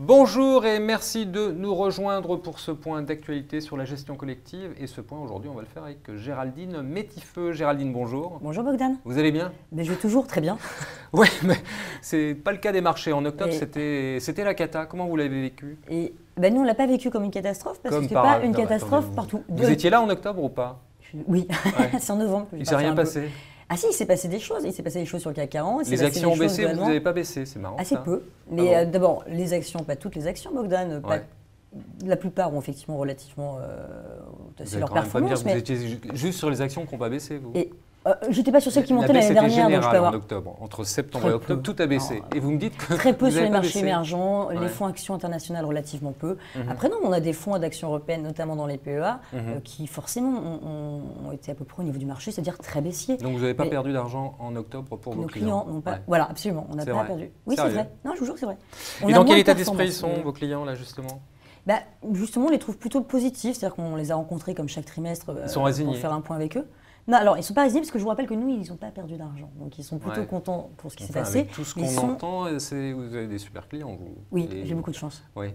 Bonjour et merci de nous rejoindre pour ce point d'actualité sur la gestion collective. Et ce point, aujourd'hui, on va le faire avec Géraldine Métifeux. Géraldine, bonjour. Bonjour Bogdan. Vous allez bien? Mais je vais toujours très bien. Oui, mais c'est pas le cas des marchés. En octobre, c'était la cata. Comment vous l'avez vécu? Et nous, on ne l'a pas vécu comme une catastrophe parce que ce n'est pas une catastrophe partout. Vous étiez là en octobre ou pas? Oui, ouais. C'est en novembre. Il ne s'est rien passé? Ah si, il s'est passé des choses. Il s'est passé des choses sur le CAC 40. Les actions ont baissé, vous n'avez pas baissé, c'est marrant. Assez peu. Mais d'abord, les actions, pas toutes les actions, Bogdan. La plupart ont effectivement relativement c'est leur performance. Vous étiez juste sur les actions qui n'ont pas baissé, vous? Je n'étais pas sur celles qui montaient l'année dernière. Donc je peux avoir... en octobre. Entre septembre et octobre, tout a baissé. Et vous me dites que très peu sur les marchés émergents, les fonds actions internationales relativement peu. Après non, on a des fonds d'actions européennes, notamment dans les PEA, qui forcément ont été à peu près au niveau du marché, c'est-à-dire très baissiers. Donc vous n'avez pas perdu d'argent en octobre pour vos clients? N'ont pas. Voilà, absolument, on n'a pas perdu. Oui, c'est vrai. Non, je vous jure que c'est vrai. Et dans quel état d'esprit sont vos clients là justement? Justement, on les trouve plutôt positifs, c'est-à-dire qu'on les a rencontrés comme chaque trimestre pour faire un point avec eux. Non, alors ils ne sont pas résignés parce que je vous rappelle que nous, ils n'ont pas perdu d'argent. Donc ils sont plutôt contents pour ce qui s'est passé. Avec tout ce qu'on entend, vous avez des super clients, vous. Oui, j'ai beaucoup de chance. Oui.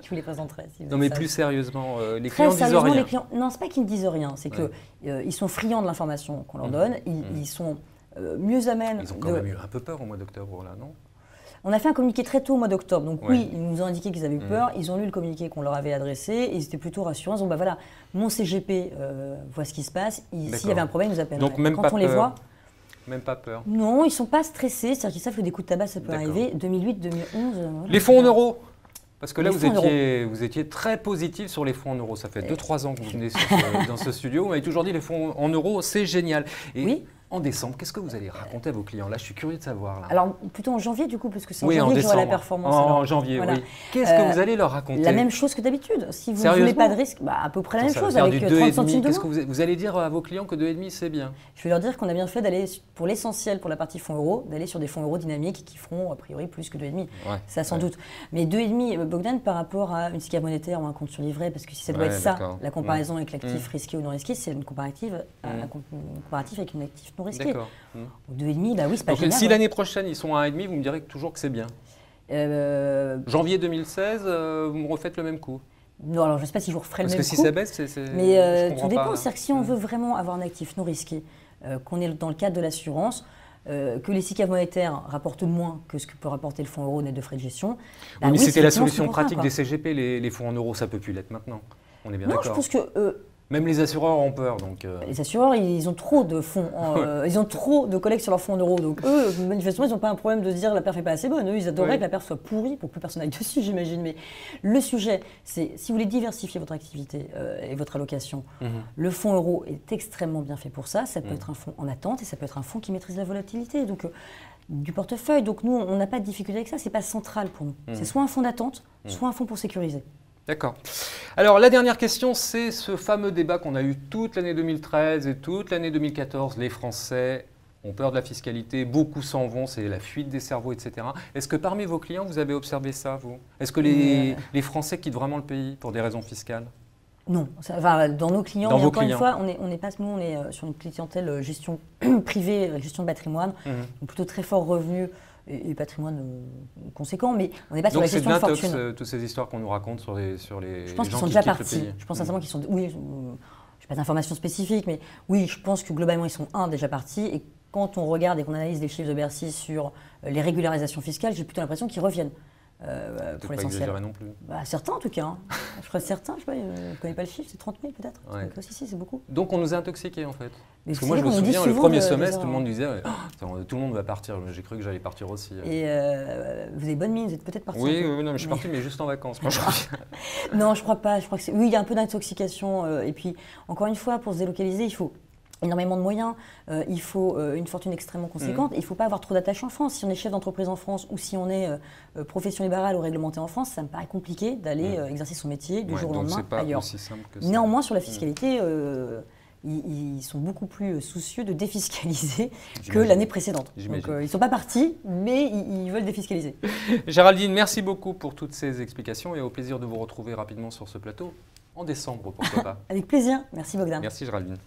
Je vous les présenterai. Si vous non, mais plus sérieusement, les clients ne disent rien. Non, ce n'est pas qu'ils ne disent rien, c'est qu'ils sont friands de l'information qu'on leur donne. Ils sont mieux amènes. Ils ont quand même eu un peu peur au mois d'octobre, là, non? On a fait un communiqué très tôt au mois d'octobre, donc oui, ils nous ont indiqué qu'ils avaient eu peur, ils ont lu le communiqué qu'on leur avait adressé, et ils étaient plutôt rassurants. Donc voilà, mon CGP voit ce qui se passe, s'il y avait un problème, ils nous appelleraient. Donc même quand pas on peur. les voit, même pas peur. Non, ils ne sont pas stressés, c'est-à-dire qu'ils savent que des coups de tabac, ça peut arriver. 2008, 2011. Les fonds en euros? Parce que là, vous étiez très positif sur les fonds en euros. Ça fait 2-3 ans que vous venez dans ce studio. Vous m'avez toujours dit les fonds en euros, c'est génial. Et oui. En décembre, qu'est-ce que vous allez raconter à vos clients? Là, je suis curieux de savoir. Là. Alors, plutôt en janvier, du coup, parce que c'est en janvier que j'aurai la performance. En janvier, voilà. Oui. Qu'est-ce que vous allez leur raconter? La même chose que d'habitude. Si vous ne voulez pas de risque, à peu près la même chose, avec 30 centimes de moins. Qu'est-ce que vous allez dire à vos clients que 2,5 c'est bien? Je vais leur dire qu'on a bien fait d'aller, pour l'essentiel, pour la partie fonds euros, d'aller sur des fonds euros dynamiques qui feront a priori plus que 2,5. Ça, sans doute. Mais 2,5, Bogdan, par rapport à une SICAV monétaire ou un compte sur livret, parce que si ça doit être ça, la comparaison avec l'actif risqué ou non risqué, c'est une comparative avec un actif non risqué. 2,5, oui, c'est pas génial. Donc si l'année prochaine ils sont à 1,5, vous me direz toujours que c'est bien. Janvier 2016, vous me refaites le même coup? Non, alors je ne sais pas si je vous referai le même coup. Parce que si ça baisse, c'est... Mais tout dépend. C'est-à-dire que si on veut vraiment avoir un actif non risqué, qu'on est dans le cadre de l'assurance, que les SICAV monétaires rapportent moins que ce que peut rapporter le fonds euro net de frais de gestion. Oui, mais c'était la solution pratique des CGP, les fonds en euros, ça ne peut plus l'être maintenant. On est bien d'accord. Non, je pense que... Même les assureurs ont peur. Donc Les assureurs, ils ont trop de fonds, ils ont trop de collègues sur leurs fonds en euros. Donc eux, manifestement, ils n'ont pas un problème de se dire la perf n'est pas assez bonne. Eux, ils adoreraient que la perf soit pourrie pour que plus personne n'aille dessus, j'imagine. Mais le sujet, c'est si vous voulez diversifier votre activité et votre allocation, le fonds euro est extrêmement bien fait pour ça. Ça peut être un fonds en attente et ça peut être un fonds qui maîtrise la volatilité. Donc du portefeuille. Donc nous, on n'a pas de difficulté avec ça. C'est pas central pour nous. C'est soit un fonds d'attente, soit un fonds pour sécuriser. D'accord. Alors la dernière question, c'est ce fameux débat qu'on a eu toute l'année 2013 et toute l'année 2014. Les Français ont peur de la fiscalité, beaucoup s'en vont, c'est la fuite des cerveaux, etc. Est-ce que parmi vos clients, vous avez observé ça, vous? Est-ce que les Français quittent vraiment le pays pour des raisons fiscales? Non. Dans nos clients, mais encore une fois, on n'est pas, nous, on est sur une clientèle gestion privée, gestion de patrimoine, donc plutôt très fort revenu. Et patrimoine conséquent, mais on n'est pas sur la gestion de fortune. Donc c'est bien toutes ces histoires qu'on nous raconte sur les je pense qu'ils sont déjà partis. Je pense sincèrement qu'ils sont... Oui, je n'ai pas d'informations spécifiques, mais oui, je pense que globalement, ils sont déjà partis. Et quand on regarde et qu'on analyse les chiffres de Bercy sur les régularisations fiscales, j'ai plutôt l'impression qu'ils reviennent. Pour l'essentiel. Non plus. Certains en tout cas. Hein. Je crois certains, je ne connais pas le chiffre, c'est 30 000 peut-être. Ouais. Si, c'est beaucoup. Donc on nous a intoxiqués en fait. Parce que moi je me souviens, le premier semestre, tout le monde disait tout le monde va partir. J'ai cru que j'allais partir aussi. Et vous avez bonne mine, vous êtes peut-être parti. Oui, non, mais je suis parti, mais juste en vacances. Moi, non, je crois pas. Je crois que oui, il y a un peu d'intoxication. Et puis, encore une fois, pour se délocaliser, il faut énormément de moyens, il faut une fortune extrêmement conséquente, et il ne faut pas avoir trop d'attaches en France. Si on est chef d'entreprise en France ou si on est profession libérale ou réglementée en France, ça me paraît compliqué d'aller exercer son métier du jour au lendemain ailleurs. Aussi simple que ça. Néanmoins, sur la fiscalité, ils sont beaucoup plus soucieux de défiscaliser que l'année précédente. Donc, ils ne sont pas partis, mais ils veulent défiscaliser. Géraldine, merci beaucoup pour toutes ces explications et au plaisir de vous retrouver rapidement sur ce plateau en décembre, pourquoi pas. Avec plaisir. Merci Bogdan. Merci Géraldine.